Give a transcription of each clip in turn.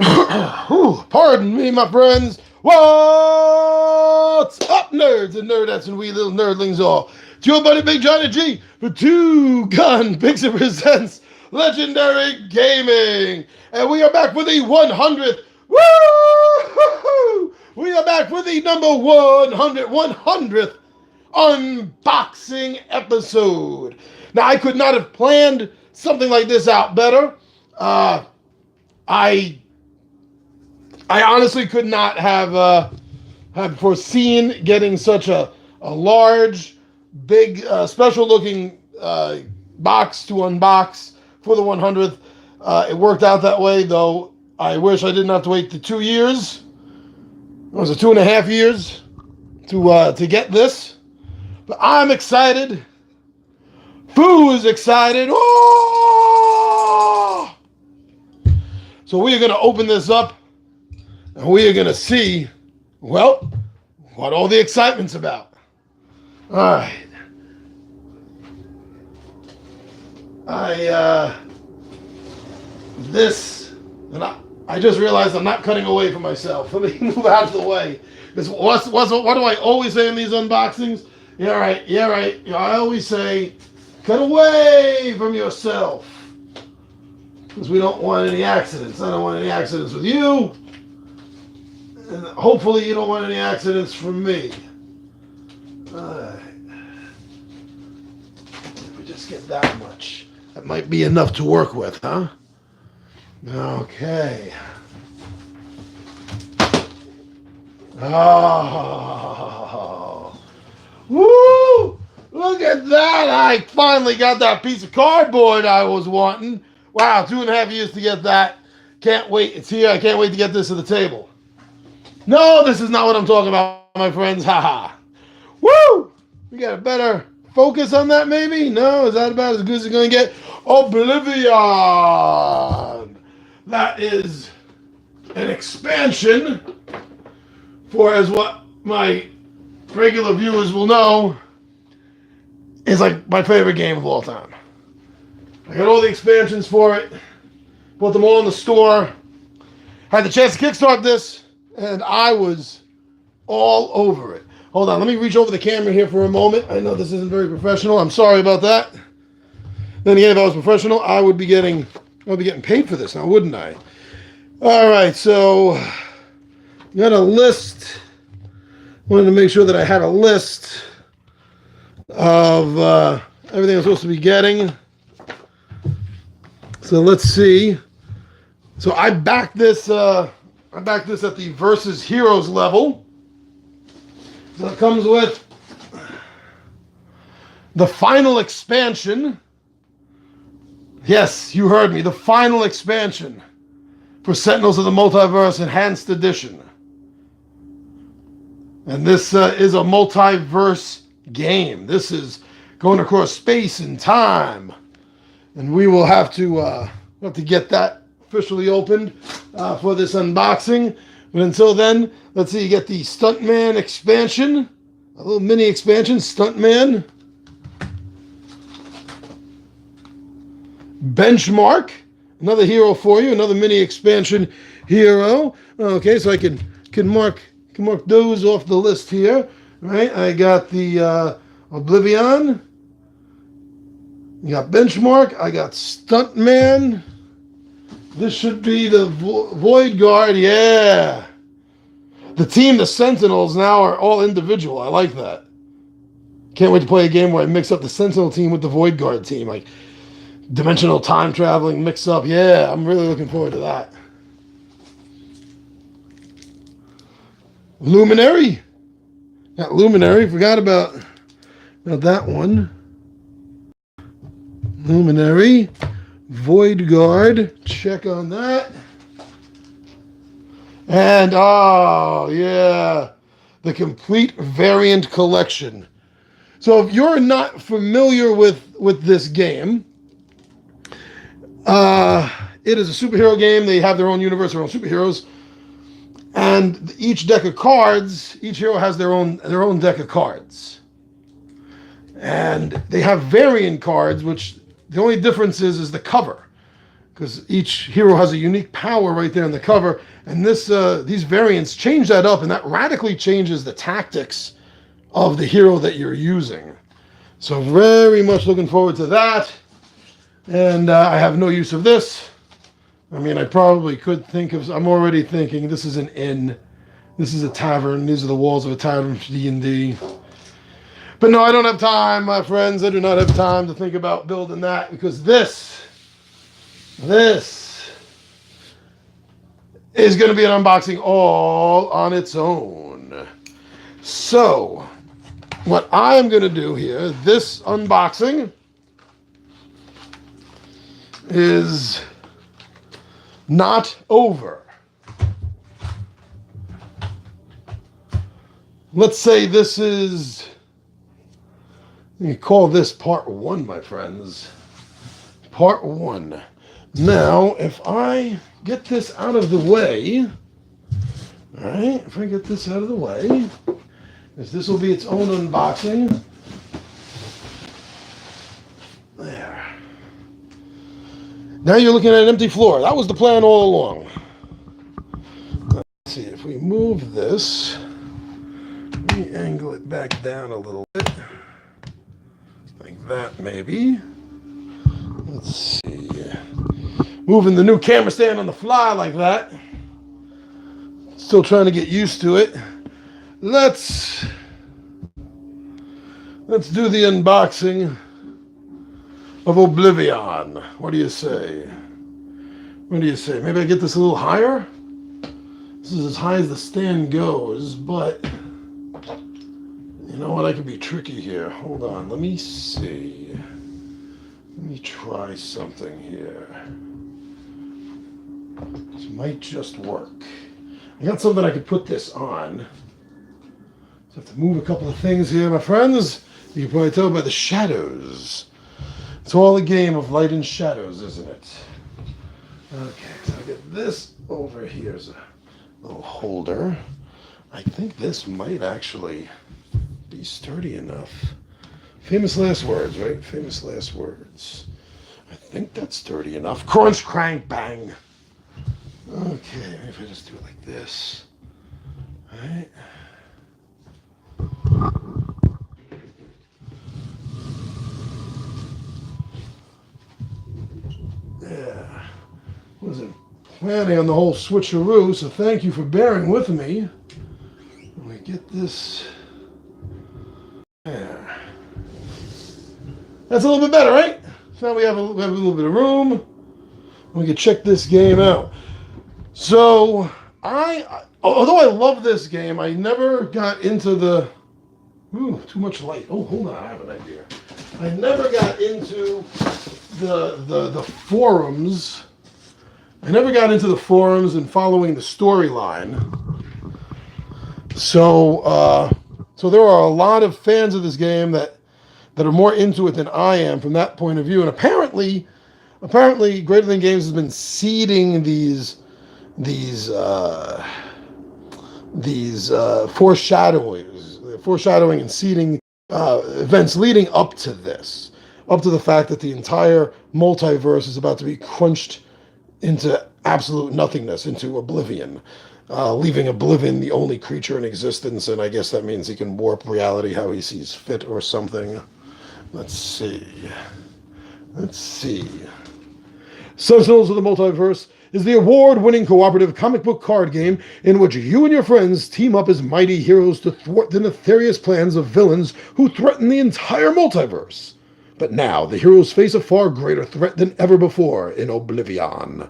Whew, pardon me, my friends. What's up, nerds and nerdettes and we little nerdlings all? It's your buddy Big Johnny G for Two Gun Pixie presents Legendary Gaming. And we are back for the 100th. Woo! We are back for the number 100th unboxing episode. Now, I could not have planned something like this out better. I honestly could not have foreseen getting such a large, big, special-looking box to unbox for the 100th. It worked out that way, though. I wish I didn't have to wait the 2 years. It was 2.5 years to get this. But I'm excited. Boo is excited. Oh! So we are going to open this up. And we are going to see, well, what all the excitement's about. All right. I just realized I'm not cutting away from myself. Let me move out of the way. What do I always say in these unboxings? Yeah, right. You know, I always say, cut away from yourself. Because we don't want any accidents. I don't want any accidents with you. And hopefully you don't want any accidents from me. Alright. If we just get that much, that might be enough to work with, huh? Okay. Oh. Woo! Look at that! I finally got that piece of cardboard I was wanting. Wow, 2.5 years to get that. Can't wait. It's here. I can't wait to get this to the table. No, this is not what I'm talking about, my friends. Haha. Woo! We got a better focus on that, maybe? No? Is that about as good as it's going to get? Oblivion! That is an expansion for, as what my regular viewers will know, is like my favorite game of all time. I got all the expansions for it. Bought them all in the store. Had the chance to kickstart this. And I was all over it. Hold on, let me reach over the camera here for a moment. I know this isn't very professional. I'm sorry about that. Then again, if I was professional, I would be getting paid for this now, wouldn't I? All right, so got a list. Wanted to make sure that I had a list of everything I'm supposed to be getting. So let's see. So I backed this. I backed this at the Versus Heroes level. So it comes with the final expansion. Yes, you heard me. The final expansion for Sentinels of the Multiverse Enhanced Edition. And this is a multiverse game. This is going across space and time. And we will have to get that officially opened for this unboxing. But until then, let's see, you get the Stuntman expansion, a little mini expansion, Stuntman. Benchmark, another hero for you, another mini expansion hero. Okay, so I can mark those off the list here. Right, I got the Oblivion. You got Benchmark. I got Stuntman. This should be the Void Guard, yeah. The team, the Sentinels, now are all individual. I like that. Can't wait to play a game where I mix up the Sentinel team with the Void Guard team. Like, dimensional time traveling mix up. Yeah, I'm really looking forward to that. Luminary. Got Luminary. Forgot about that one. Luminary. Void Guard, check on that. And, oh, yeah, the complete variant collection. So if you're not familiar with this game, it is a superhero game. They have their own universe, their own superheroes. And each deck of cards, each hero has their own deck of cards. And they have variant cards, which the only difference is the cover. because each hero has a unique power right there in the cover. And these variants change that up, and that radically changes the tactics of the hero that you're using. So very much looking forward to that. And I have no use of this. I mean, I probably could think of, I'm already thinking this is an inn. This is a tavern. These are the walls of a tavern for D&D. But no, I don't have time, my friends. I do not have time to think about building that, because this is going to be an unboxing all on its own. So, what I'm going to do here, this unboxing is not over. Let's say this is, you call this part 1, my friends. Part 1. Now, if I get this out of the way, all right, if I get this out of the way, because this will be its own unboxing. There. Now you're looking at an empty floor. That was the plan all along. Let's see, if we move this, let me angle it back down a little bit. Like that, maybe. Let's see. Moving the new camera stand on the fly like that. Still trying to get used to it. Let's do the unboxing of Oblivion. What do you say? What do you say? Maybe I get this a little higher? This is as high as the stand goes, but you know what? I could be tricky here. Hold on. Let me see. Let me try something here. This might just work. I got something I could put this on. So I have to move a couple of things here, my friends. You can probably tell by the shadows. It's all a game of light and shadows, isn't it? Okay, so I get this over here as a little holder. I think this might actually be sturdy enough. Famous last words, right? Famous last words. I think that's sturdy enough. Crunch, crank, bang. Okay, if I just do it like this. All right. Yeah. Wasn't planning on the whole switcheroo, so thank you for bearing with me. Let me get this. There. That's a little bit better, right? So now we have a little bit of room. We can check this game out. So, although I love this game, I never got into the, too much light. Oh, hold on, I have an idea. I never got into the forums. I never got into the forums and following the storyline. So there are a lot of fans of this game that are more into it than I am from that point of view. And apparently Greater Than Games has been seeding these foreshadowing and seeding events leading up to this, up to the fact that the entire multiverse is about to be crunched into absolute nothingness, into oblivion, leaving Oblivion the only creature in existence, and I guess that means he can warp reality how he sees fit or something. Let's see. Sentinels of the Multiverse is the award-winning cooperative comic book card game in which you and your friends team up as mighty heroes to thwart the nefarious plans of villains who threaten the entire multiverse. But now, the heroes face a far greater threat than ever before in Oblivion.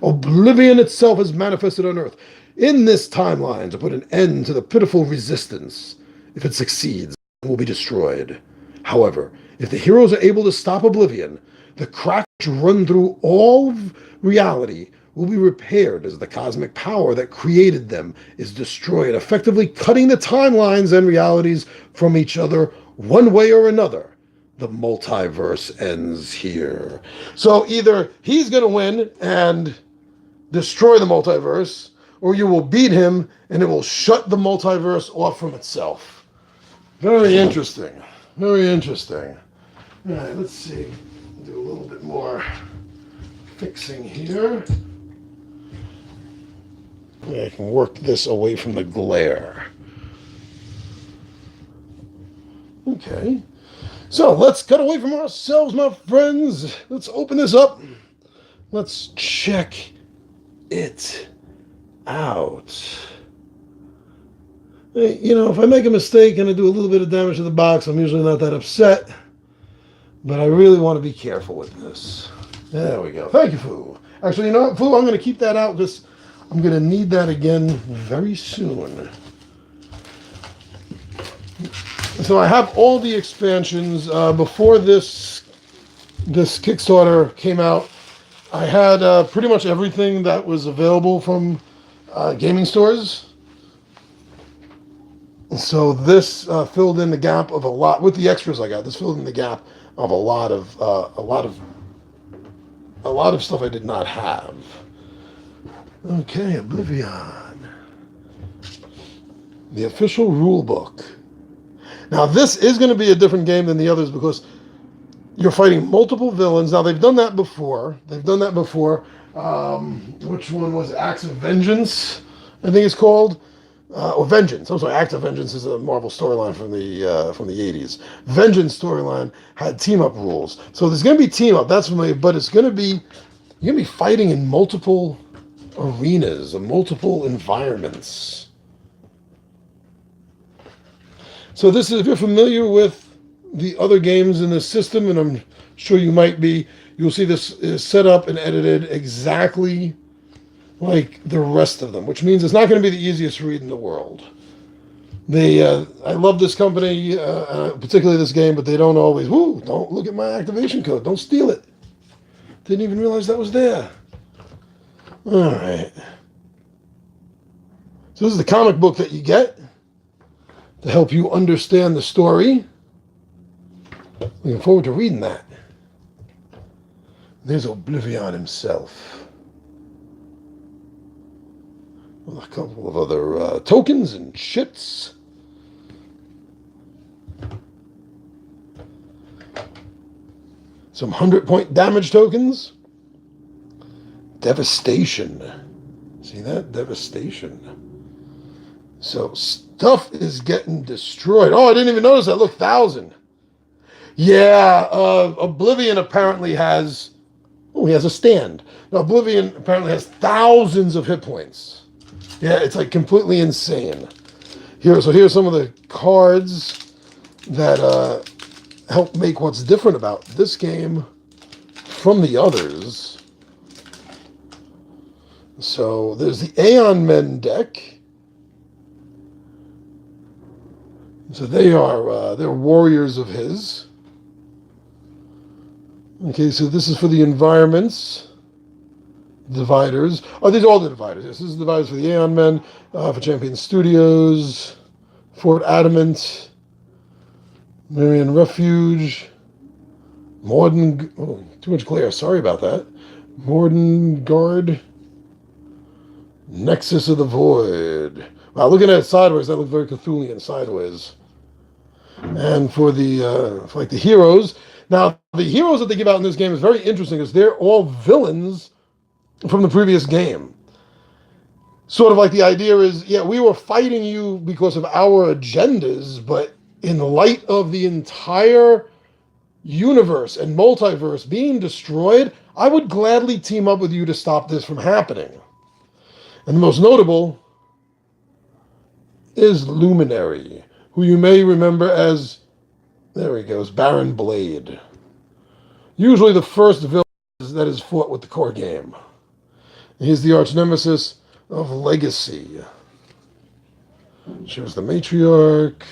Oblivion itself has manifested on Earth in this timeline to put an end to the pitiful resistance. If it succeeds, it will be destroyed. However, if the heroes are able to stop Oblivion, the cracks run through all of reality will be repaired as the cosmic power that created them is destroyed, effectively cutting the timelines and realities from each other one way or another. The multiverse ends here. So either he's going to win and destroy the multiverse, or you will beat him and it will shut the multiverse off from itself. Very interesting. Very interesting. All right, let's see. Do a little bit more fixing here. Yeah, I can work this away from the glare. Okay. So let's cut away from ourselves, my friends. Let's open this up. Let's check it out. You know, if I make a mistake and I do a little bit of damage to the box, I'm usually not that upset. But I really want to be careful with this. There we go. Thank you, Fu. Actually, you know what, Fu? I'm going to keep that out because I'm going to need that again very soon. So I have all the expansions. Before this Kickstarter came out, I had pretty much everything that was available from gaming stores. So this filled in the gap of a lot with the extras I got. This filled in the gap of a lot of stuff I did not have. Okay, Oblivion, the official rule book. Now this is going to be a different game than the others because you're fighting multiple villains. Now they've done that before. Which one was it? Acts of Vengeance, I think it's called. Or Vengeance. I'm sorry, Act of Vengeance is a Marvel storyline from the 80s. Vengeance storyline had team up rules. So there's going to be team up. That's familiar, but it's going to be you're going to be fighting in multiple arenas, multiple environments. So this is, if you're familiar with the other games in this system, and I'm sure you might be, you'll see this is set up and edited exactly like the rest of them, which means it's not going to be the easiest read in the world. I love this company, particularly this game, but they don't always, don't look at my activation code. Don't steal it. Didn't even realize that was there. All right. So this is the comic book that you get to help you understand the story. Looking forward to reading that. There's Oblivion himself. A couple of other tokens and shits. Some 100-point damage tokens. Devastation. See that? Devastation. So stuff is getting destroyed. Oh, I didn't even notice that. Look, 1,000. Yeah, Oblivion apparently has... Oh, he has a stand. Now, Oblivion apparently has thousands of hit points. Yeah, it's like completely insane. Here's some of the cards that help make what's different about this game from the others. So there's the Aeon Men deck. So they're warriors of his. Okay, so this is for the environments. Dividers. Oh, these are all the dividers. Yes, this is the dividers for the Aeon Men, for Champion Studios, Fort Adamant, Marion Refuge, Morden. Oh, too much glare. Sorry about that. Morden Guard, Nexus of the Void. Wow, looking at it sideways, that looks very Cthulhian sideways. And for the for like the heroes. Now, the heroes that they give out in this game is very interesting because they're all villains from the previous game. Sort of like the idea is, yeah, we were fighting you because of our agendas, but in light of the entire universe and multiverse being destroyed, I would gladly team up with you to stop this from happening. And the most notable is Luminary, who you may remember as, there he goes, Baron Blade. Usually the first villain that is fought with the core game. He's the arch nemesis of Legacy. Shows the matriarch.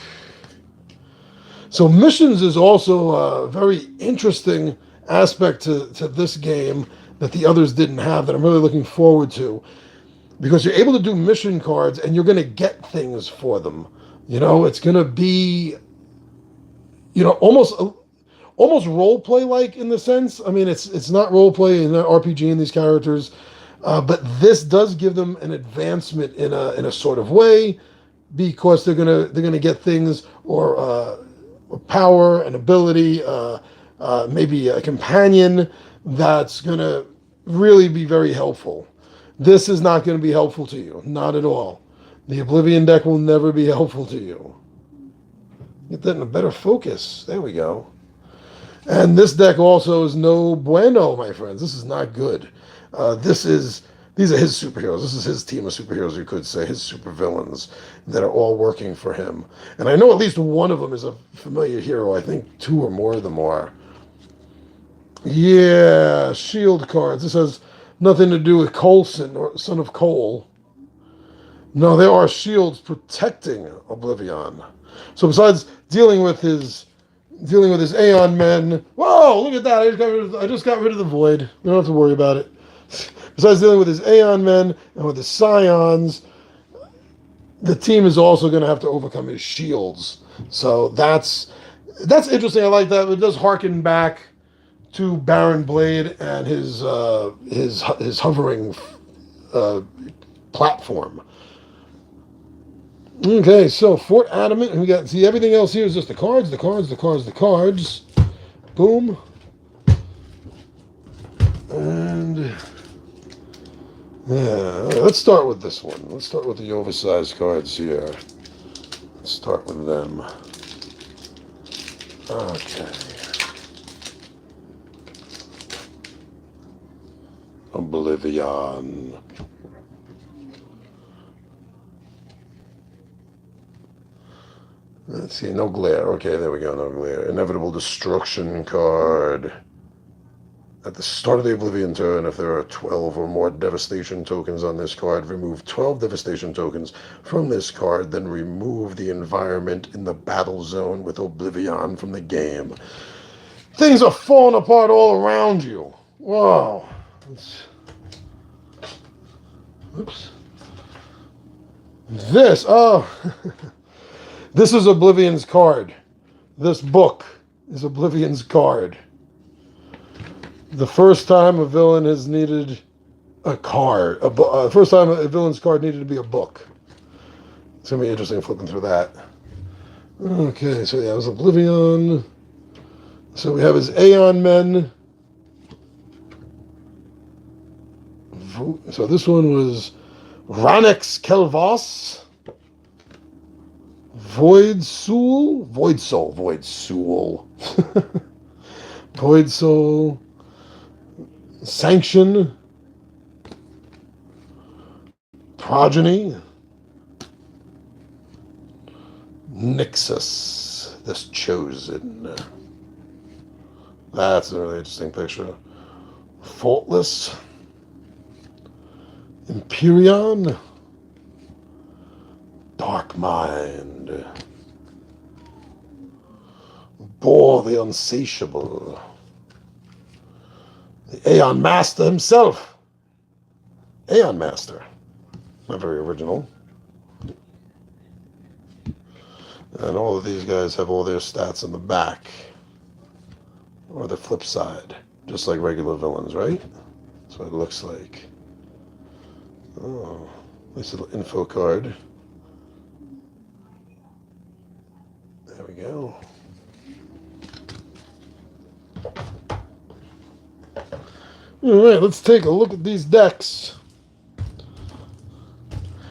So missions is also a very interesting aspect to this game that the others didn't have that I'm really looking forward to. Because you're able to do mission cards and you're going to get things for them. You know, it's going to be, you know, almost role play like in the sense. I mean, it's not role play in an RPG in these characters. But this does give them an advancement in a sort of way, because they're gonna get things or power and ability, maybe a companion that's gonna really be very helpful. This is not going to be helpful to you. Not at all. The Oblivion deck will never be helpful to you. Get that in a better focus. There we go. And this deck also is no bueno, my friends. This is not good. These are his superheroes. This is his team of superheroes, you could say, his supervillains that are all working for him. And I know at least one of them is a familiar hero. I think two or more of them are. Yeah, shield cards. This has nothing to do with Coulson or son of Cole. No, there are shields protecting Oblivion. So besides dealing with his Aeon men, whoa, look at that! I just got rid of the void. We don't have to worry about it. Besides dealing with his Aeon men and with his Scions, the team is also going to have to overcome his shields. So that's interesting. I like that. It does harken back to Baron Blade and his hovering platform. Okay, so Fort Adamant, we got, see, everything else here is just the cards. Boom. And yeah, let's start with this one. Let's start with the oversized cards here. Let's start with them. Okay. Oblivion. Let's see, no glare. Okay, there we go, no glare. Inevitable Destruction card. At the start of the Oblivion turn, if there are 12 or more Devastation tokens on this card, remove 12 Devastation tokens from this card, then remove the environment in the battle zone with Oblivion from the game. Things are falling apart all around you. Whoa. Oops. This, oh. This is Oblivion's card. This book is Oblivion's card. The first time a villain has needed a card, first time a villain's card needed to be a book. It's going to be interesting flipping through that. Okay, so yeah, it was Oblivion. So we have his Aeon Men. So this one was Ranex Kelvos. Void Soul. Void Soul. Sanction. Progeny. Nixus. The Chosen. That's a really interesting picture. Faultless. Empyrean. Dark Mind. Bor the Unsatiable. The Aeon Master himself. Aeon Master. Not very original. And all of these guys have all their stats in the back. Or the flip side. Just like regular villains, right? That's what it looks like. Oh, nice little info card. There we go. All right, let's take a look at these decks.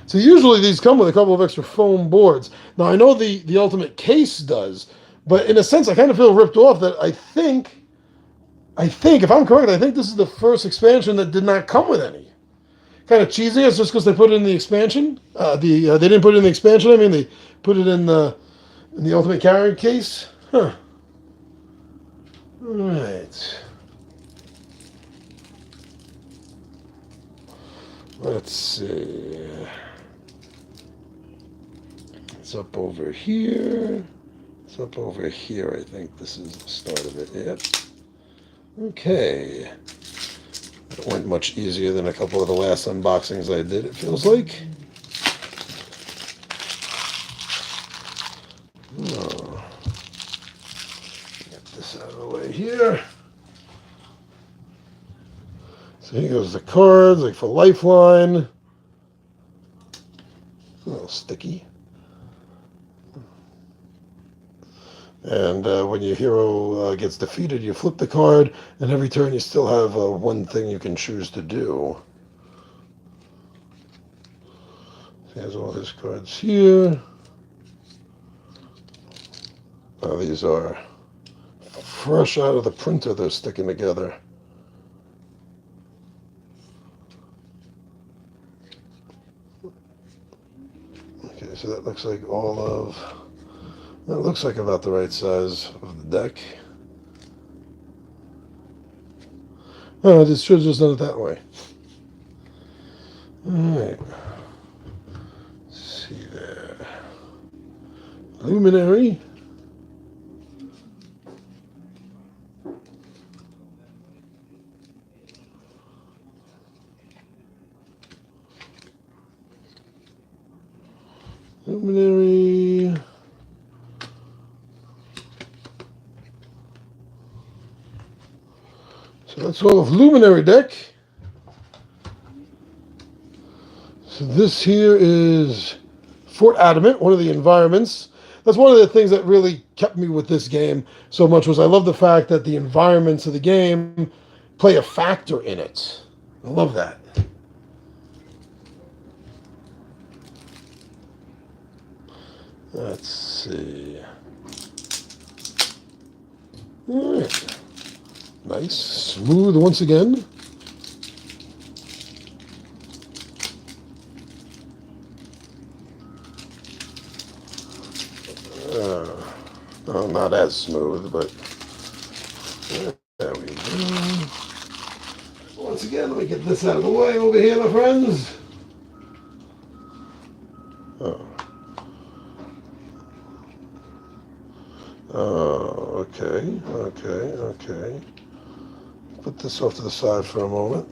So usually these come with a couple of extra foam boards. Now I know the Ultimate Case does, but in a sense I kind of feel ripped off that I think, if I'm correct, I think this is the first expansion that did not come with any. Kind of cheesy. It's just because they put it in the expansion. They didn't put it in the expansion. I mean, they put it in the Ultimate Carrier case. Huh. All right. Let's see. It's up over here. It's up over here. I think this is the start of it. Yep. Okay. It went much easier than a couple of the last unboxings I did, it feels like. Oh. Get this out of the way here. So here goes the cards, like for Lifeline. A little sticky. And when your hero gets defeated, you flip the card, and every turn you still have one thing you can choose to do. He has all his cards here. These are fresh out of the printer. They're sticking together. Okay, so that looks like that looks like about the right size of the deck. Oh, I should have just done it that way. Alright. Let's see there. Luminary. Luminary. So that's all of Luminary deck. So this here is Fort Adamant, one of the environments. That's one of the things that really kept me with this game so much, was I love the fact that the environments of the game play a factor in it. I love that. Let's see. All right. Nice. Smooth once again. Well, not as smooth, but there we go. Once again, let me get this out of the way over here, my friends. Okay. Put this off to the side for a moment.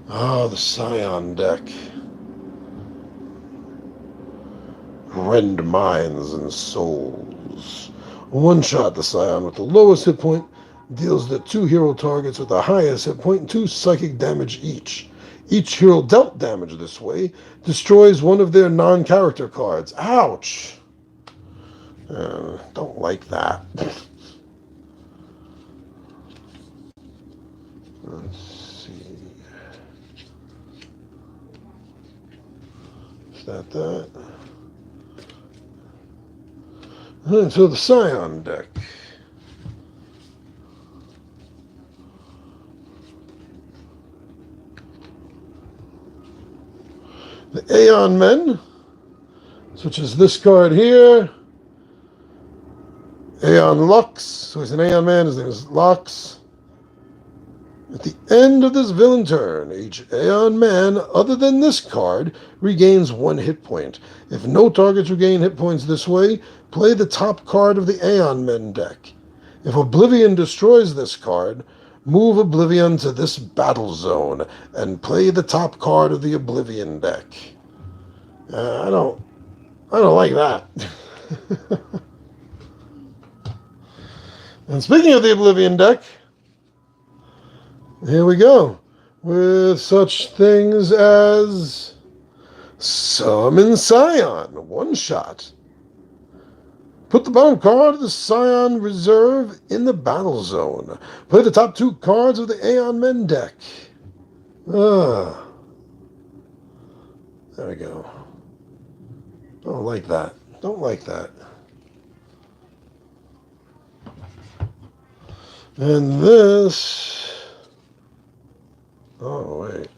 Oh, the Scion deck. Rend minds and souls. One shot, the Scion with the lowest hit point deals the 2 hero targets with the highest hit point 2 psychic damage each. Each hero dealt damage this way destroys one of their non-character cards. Ouch! Don't like that. Let's see. Is that? And so the Scion deck. The Aeon Men, which is this card here. Aeon Lux, so he's an Aeon Man, his name is Lux. At the end of this villain turn, each Aeon Man, other than this card, regains 1 hit point. If no targets regain hit points this way, play the top card of the Aeon Men deck. If Oblivion destroys this card, move Oblivion to this battle zone and play the top card of the Oblivion deck. I don't like that. And speaking of the Oblivion deck, here we go, with such things as Summon Scion, 1 shot. Put the bottom card of the Scion reserve in the battle zone. Play the top 2 cards of the Aeon Men deck. There we go. Don't like that. Don't like that. And this... Oh, wait.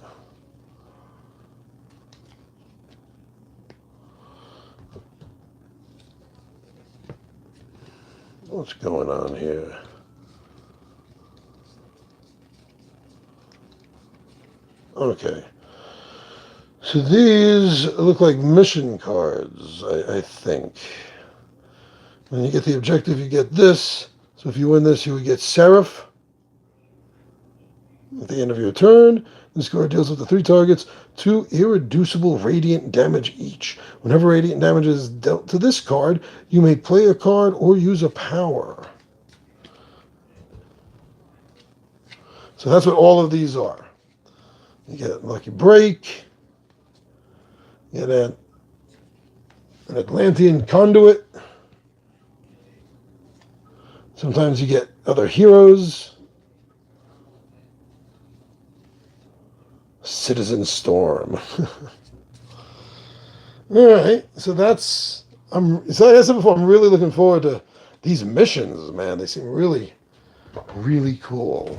What's going on here? Okay. So these look like mission cards, I think. When you get the objective, you get this. So if you win this, you would get Seraph. At the end of your turn, this card deals with the 3 targets 2 irreducible radiant damage each. Whenever radiant damage is dealt to this card, you may play a card or use a power. So that's what all of these are. You get Lucky Break, you get an Atlantean Conduit, Sometimes you get other heroes. Citizen Storm. All right, so that's so like I said before, I'm really looking forward to these missions, man. They seem really, really cool.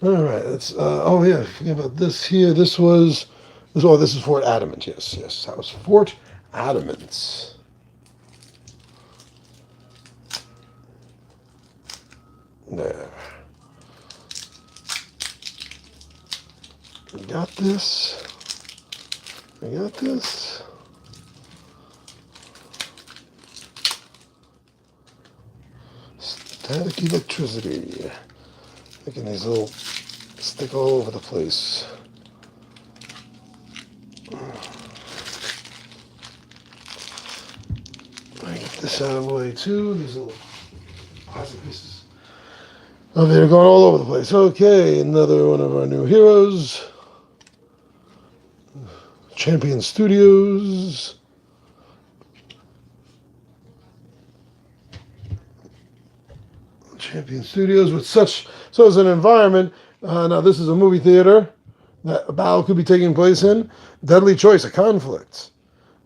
All right, let's. Oh yeah, forget about this here. This was. This is Fort Adamant. Yes, that was Fort Adamant. There. We got this. We got this. Static electricity. Making these little stick all over the place. I get this out of the way too. These little plastic pieces. Oh, they're going all over the place. Okay, another one of our new heroes. Champion Studios. Champion Studios with such, so as an environment. Now this is a movie theater that a battle could be taking place in. Deadly choice, a conflict.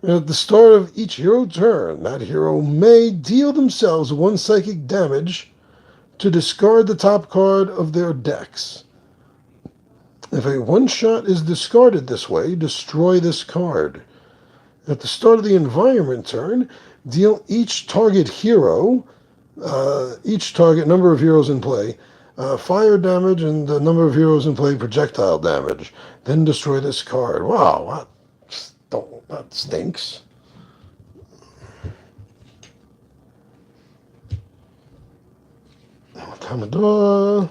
And at the start of each hero turn, that hero may deal themselves one psychic damage to discard the top card of their decks. If a one-shot is discarded this way, destroy this card. At the start of the environment turn, deal each target hero, each target number of heroes in play, fire damage, and the number of heroes in play projectile damage. Then destroy this card. Wow, that stinks. Commodore.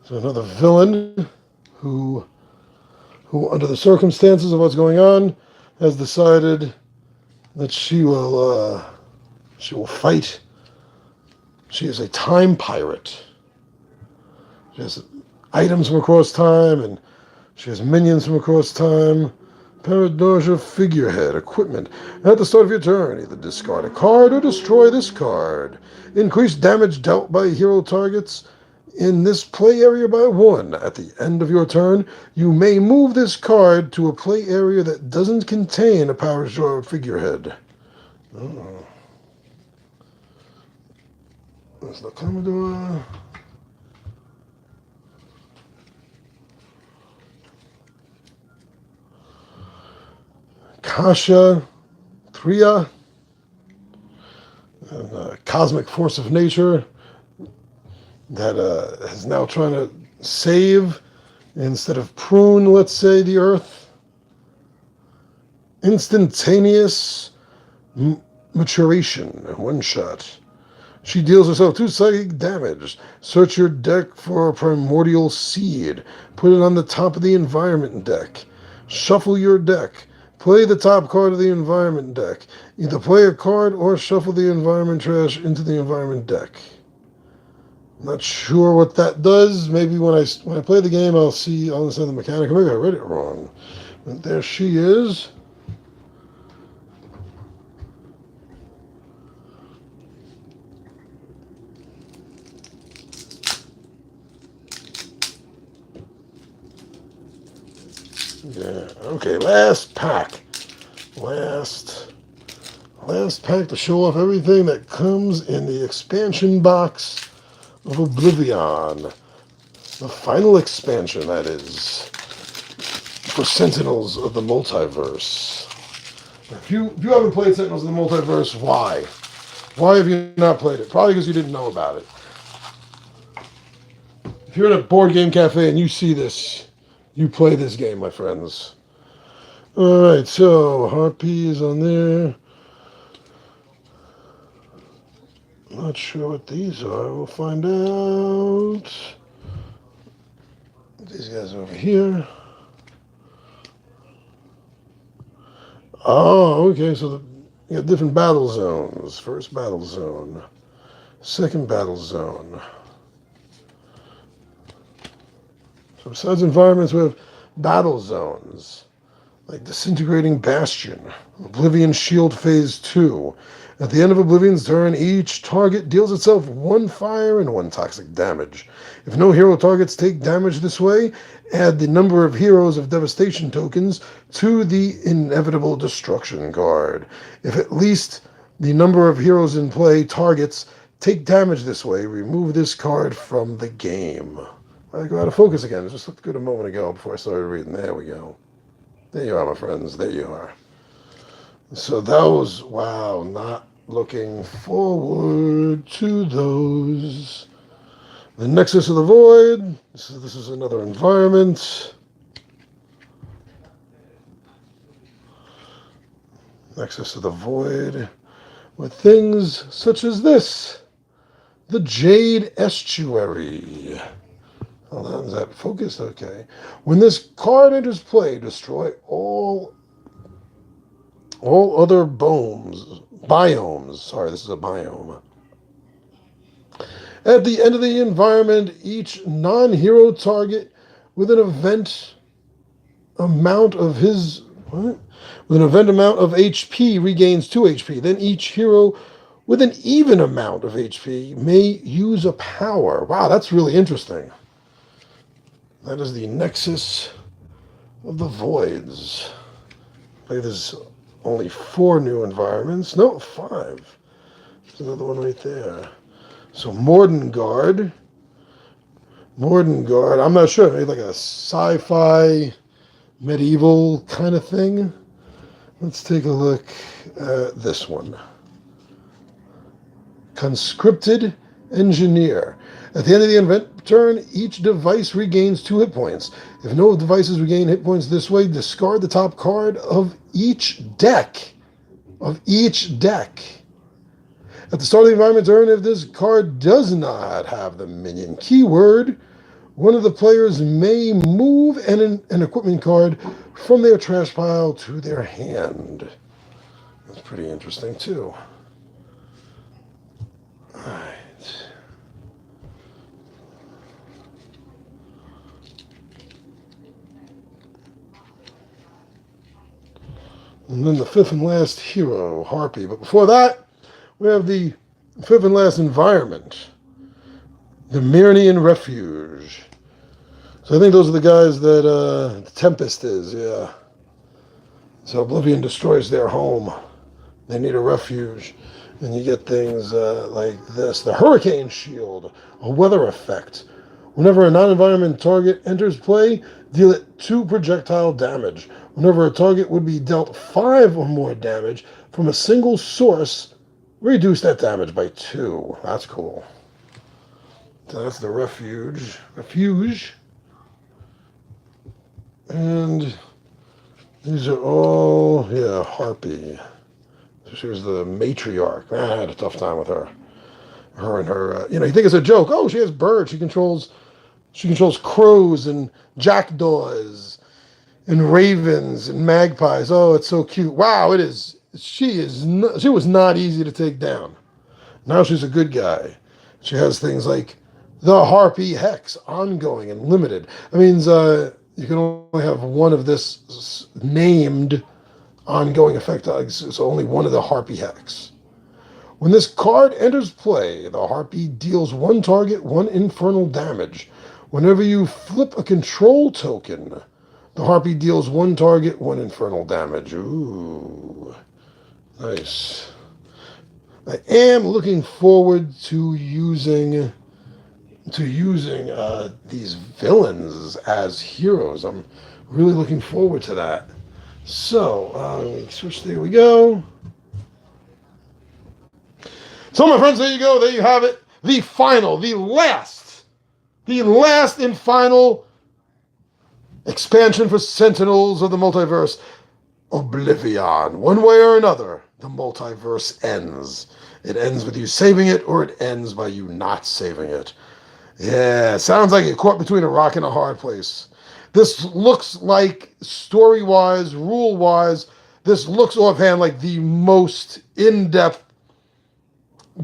So another villain who under the circumstances of what's going on has decided that she will fight. She is a time pirate. She has items from across time, and she has minions from across time. Paradoja figurehead, equipment. At the start of your turn, either discard a card or destroy this card. Increase damage dealt by hero targets in this play area by 1. At the end of your turn, you may move this card to a play area that doesn't contain a Paradoja figurehead. Oh. There's the Commodore. Kasha, Thria, a cosmic force of nature that is now trying to save instead of prune, let's say, the earth. Instantaneous maturation, one shot. She deals herself 2 psychic damage. Search your deck for a primordial seed. Put it on the top of the environment deck. Shuffle your deck. Play the top card of the environment deck. Either play a card or shuffle the environment trash into the environment deck. I'm not sure what that does. Maybe when I play the game, I'll understand the mechanic. Maybe I read it wrong. But there she is. Yeah, okay, last pack. Last pack to show off everything that comes in the expansion box of Oblivion. The final expansion, that is, for Sentinels of the Multiverse. If you haven't played Sentinels of the Multiverse, why? Why have you not played it? Probably because you didn't know about it. If you're in a board game cafe and you see this, you play this game, my friends. Alright, so Harpy is on there. Not sure what these are. We'll find out. These guys over here. Oh, okay, so you got different battle zones. First battle zone. Second battle zone. So besides environments, we have battle zones. like Disintegrating Bastion, Oblivion Shield Phase 2. At the end of Oblivion's turn, each target deals itself 1 fire and 1 toxic damage. If no hero targets take damage this way, add the number of Heroes of Devastation tokens to the Inevitable Destruction card. If at least the number of heroes in play targets take damage this way, remove this card from the game. I go out of focus again. It just looked good a moment ago before I started reading. There we go. There you are, my friends. There you are. So those, wow, not looking forward to those. The Nexus of the Void. This is another environment. Nexus of the Void. With things such as this. The Jade Estuary. Hold on, is that focused? Okay. When this card enters play, destroy all other biomes. Sorry, this is a biome. At the end of the environment, each non-hero target with an event amount of HP regains 2 HP. Then each hero with an even amount of HP may use a power. Wow, that's really interesting. That is the Nexus of the Voids. I believe there's only 4 new environments. No, 5. There's another one right there. So Mordengard. I'm not sure. Maybe like a sci-fi, medieval kind of thing. Let's take a look at this one. Conscripted Engineer. At the end of the event turn, each device regains 2 hit points. If no devices regain hit points this way, discard the top card of each deck. At the start of the environment turn, if this card does not have the minion keyword, one of the players may move an equipment card from their trash pile to their hand. That's pretty interesting, too. All right. And then the 5th and last hero, Harpy. But before that, we have the 5th and last environment, the Myrnian Refuge. So I think those are the guys that Tempest is, yeah. So Oblivion destroys their home. They need a refuge. And you get things like this. The Hurricane Shield, a weather effect. Whenever a non-environment target enters play, deal it 2 projectile damage. Whenever a target would be dealt 5 or more damage from a single source, reduce that damage by 2. That's cool. So that's the Refuge. And these are all, yeah, Harpy. So she's the matriarch. I had a tough time with her. Her and her, you think it's a joke. Oh, she has birds. She controls crows and jackdaws and ravens and magpies. Oh, it's so cute. Wow, it is. She was not easy to take down. Now she's a good guy. She has things like the Harpy Hex, ongoing and limited. That means you can only have one of this named ongoing effect. So only one of the Harpy Hex. When this card enters play, the Harpy deals 1 target 1 infernal damage. Whenever you flip a control token, the Harpy deals 1 target 1 infernal damage. Ooh, nice. I am looking forward to using these villains as heroes. I'm really looking forward to that. So, switch. There we go. So, my friends, there you go. There you have it. The last and final expansion for Sentinels of the Multiverse, Oblivion. One way or another, the multiverse ends. It ends with you saving it, or it ends by you not saving it. Yeah, sounds like you're caught between a rock and a hard place. This looks like, story-wise, rule-wise, this looks offhand like the most in-depth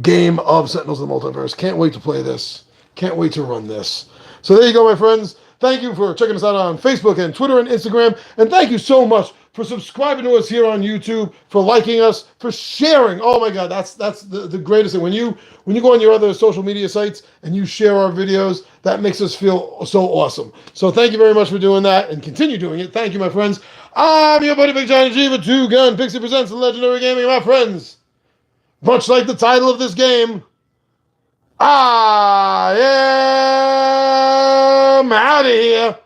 game of Sentinels of the Multiverse. Can't wait to play this. Can't wait to run this. So there you go, my friends. Thank you for checking us out on Facebook and Twitter and Instagram. And thank you so much for subscribing to us here on YouTube, for liking us, for sharing. Oh my God, that's the greatest thing. When you go on your other social media sites and you share our videos, that makes us feel so awesome. So thank you very much for doing that and continue doing it. Thank you, my friends. I'm your buddy Big Johnny G with Two Gun Pixie presents the Legendary Gaming, my friends. Much like the title of this game, I am out of here.